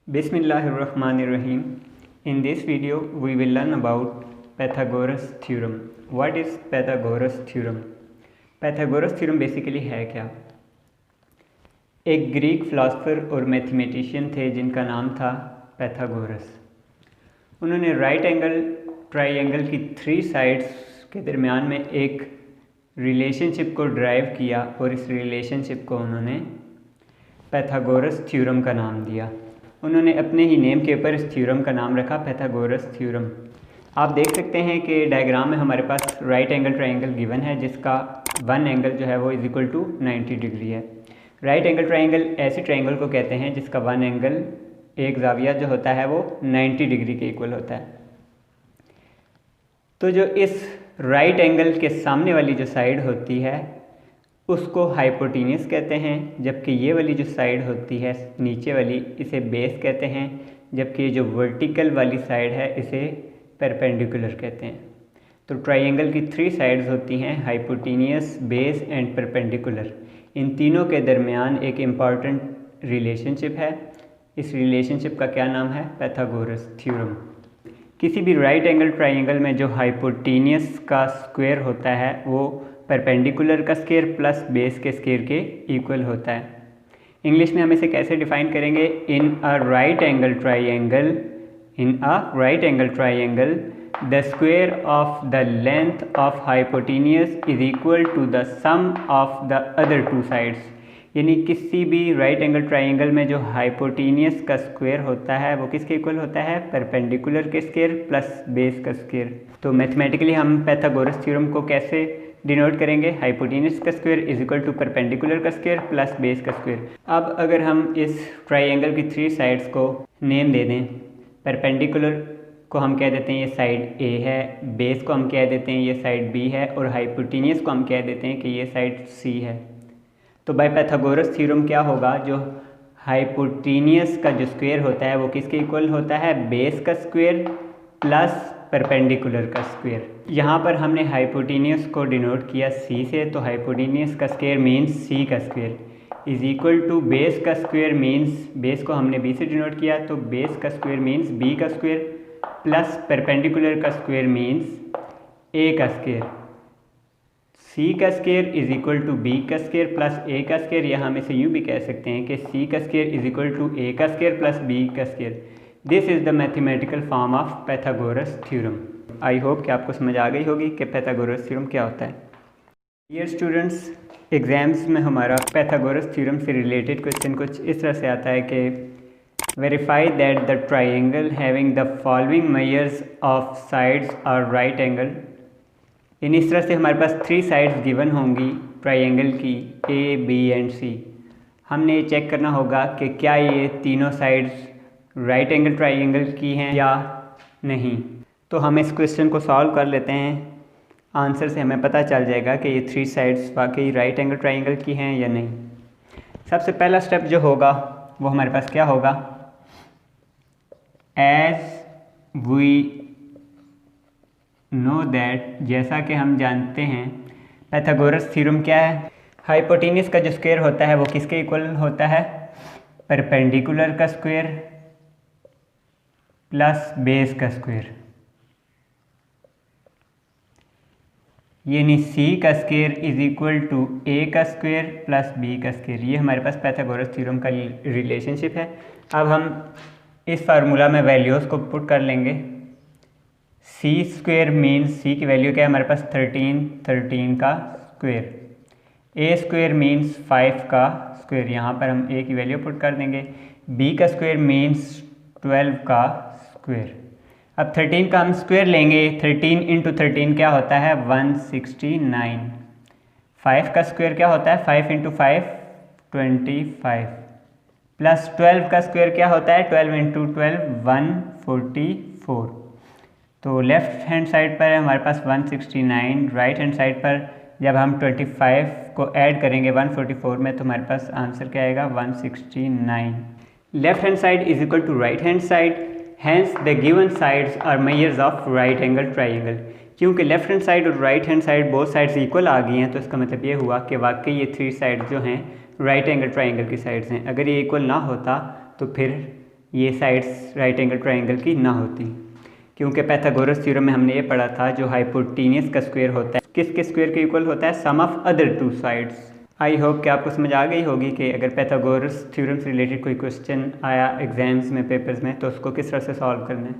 Bismillahirrahmanirrahim. In this video, we will learn about Pythagoras theorem. What is Pythagoras theorem? Pythagoras theorem basically है क्या? एक Greek philosopher और mathematician थे जिनका नाम था पैथागोरस। उन्होंने राइट एंगल ट्राइंगल की 3 साइड्स के दरमियान में एक रिलेशनशिप को ड्राइव किया और इस रिलेशनशिप को उन्होंने पैथागोरस थ्योरम का नाम दिया। उन्होंने अपने ही नेम के ऊपर इस थ्योरम का नाम रखा पैथागोरस थ्योरम। आप देख सकते हैं कि डायग्राम में हमारे पास राइट एंगल ट्राइंगल गिवन है जिसका वन एंगल जो है वो इक्वल टू 90 डिग्री है। राइट एंगल ट्राइंगल ऐसे ट्राइंगल को कहते हैं जिसका वन एंगल एक जाविया जो होता है वो 90 डिग्री के इक्वल होता है। तो जो इस राइट एंगल के सामने वाली जो साइड होती है उसको हाइपोटेन्यूस कहते हैं, जबकि ये वाली जो साइड होती है नीचे वाली इसे बेस कहते हैं, जबकि ये जो वर्टिकल वाली साइड है इसे परपेंडिकुलर कहते हैं। तो ट्राइंगल की 3 साइड्स होती हैं, हाइपोटेन्यूस, बेस एंड परपेंडिकुलर। इन तीनों के दरमियान एक इम्पॉर्टेंट रिलेशनशिप है। इस रिलेशनशिप का क्या नाम है? Pythagoras theorem. किसी भी राइट एंगल ट्राइंगल में जो हाइपोटेन्यूस का स्क्वायर होता है वो परपेंडिकुलर का स्क्वायर प्लस बेस के स्क्वायर के इक्वल होता है। इंग्लिश में हम इसे कैसे डिफाइन करेंगे? इन a right angle triangle the square of the length of hypotenuse is equal to the some of the other 2 sides. यानी किसी भी राइट एंगल ट्राइंगल में जो हाइपोटेन्यूस का स्क्वायर होता है वो किसके इक्वल होता है? परपेंडिकुलर के स्क्वायर प्लस बेस का स्क्वायर। तो मैथमेटिकली हम पैथागोरस थ्योरम को कैसे डिनोट करेंगे? हाइपोटेन्यूस का square is equal to perpendicular का स्क्वायर प्लस बेस का स्क्वायर। अब अगर हम इस ट्राइंगल की 3 साइड्स को नेम दे दें, परपेंडिकुलर को हम कह देते हैं ये साइड ए है, बेस को हम कह देते हैं ये साइड बी है और हाइपोटेन्यूस को हम कह देते हैं कि ये साइड सी है। तो बाय पैथागोरस थ्योरम क्या होगा? जो हाइपोटेन्यूस का जो स्क्वायर होता है वो किसके इक्वल होता है? बेस का स्क्वायर प्लस परपेंडिकुलर का स्क्वायर। यहाँ पर हमने हाइपोटेन्यूस को डिनोट किया सी से, तो हाइपोटेन्यूस का स्क्वायर मीन्स सी का square is equal to base का स्क्वायर मीन्स बेस को हमने बी से डिनोट किया तो बेस का स्क्वायर मीन्स बी का स्क्वायर प्लस परपेंडिकुलर का स्क्वायर मीन्स ए का स्क्वायर। सी का square is equal to B का स्क्वायर प्लस ए का स्क्वायर, या हम इसे यूँ भी कह सकते हैं कि सी का स्क्वायर इज इक्वल टू ए का स्क्वायर प्लस बी का square. This is the mathematical form of Pythagoras theorem. I hope कि आपको समझ आ गई होगी कि पैथागोरस थ्योरम क्या होता है। डियर स्टूडेंट्स, एग्जाम्स में हमारा पैथागोरस थ्योरम से रिलेटेड क्वेश्चन कुछ इस तरह से आता है कि verify that the triangle having the following measures of sides are right angle. इन इस तरह से हमारे पास 3 साइड्स गिवन होंगी ट्राइंगल की ए, बी एंड सी। हमने ये चेक करना होगा कि क्या ये तीनों साइड्स राइट एंगल ट्राइंगल की हैं या नहीं। तो हम इस क्वेश्चन को सॉल्व कर लेते हैं। आंसर से हमें पता चल जाएगा कि ये 3 साइड्स वाकई राइट एंगल ट्राइंगल की हैं या नहीं। सबसे पहला स्टेप जो होगा वो हमारे पास क्या होगा? एज वी नो दैट, जैसा कि हम जानते हैं पैथागोरस थ्योरम क्या है? हाइपोटेन्यूस का जो स्क्वायर होता है वो किसके इक्वल होता है? परपेंडिकुलर का स्क्वायर प्लस बेस का स्क्वायर। यानी सी का स्क्वायर इज इक्वल टू ए का स्क्वायर प्लस बी का स्क्वायर। ये हमारे पास पैथागोरस थ्योरम का रिलेशनशिप है। अब हम इस फार्मूला में वैल्यूज़ को पुट कर लेंगे। सी स्क्वायर मीन्स सी की वैल्यू क्या है हमारे पास? 13 का स्क्वायर। ए स्क्वायर मीन्स 5 का स्क्वायर, यहाँ पर हम ए की वैल्यू पुट कर देंगे। बी का स्क्वायर मीन्स 12 का स्क्वायर। अब 13 का हम स्क्वायर लेंगे, 13 इंटू 13 क्या होता है? 169। 5 का स्क्वायर क्या होता है? 5 इंटू 5 25 प्लस 12 का स्क्वायर क्या होता है? 12 इंटू 12 144। तो लेफ्ट हैंड साइड पर हमारे पास 169, राइट हैंड साइड पर जब हम 25 को ऐड करेंगे 144 में तो हमारे पास आंसर क्या आएगा? 169। Left hand side is equal to right hand side, hence the given sides are measures of right angle triangle. क्योंकि लेफ्ट हैंड साइड और right hand side both sides equal आ गई हैं तो इसका मतलब ये हुआ कि वाकई ये 3 साइड्स जो हैं राइट एंगल ट्राइंगल की साइड्स हैं। अगर ये इक्वल ना होता तो फिर ये साइड्स राइट एंगल ट्राइंगल की ना होती, क्योंकि पाइथागोरस थ्योरम में हमने ये पढ़ा था जो हाइपोटेन्यूस का स्क्वायर होता है किसके स्क्वायर के इक्वल होता है, sum of other two sides. I hope कि आपको समझ आ गई होगी कि अगर पाइथागोरस थ्योरम से रिलेटेड कोई क्वेश्चन आया एग्जाम्स में, पेपर्स में, तो उसको किस तरह से सॉल्व करना है।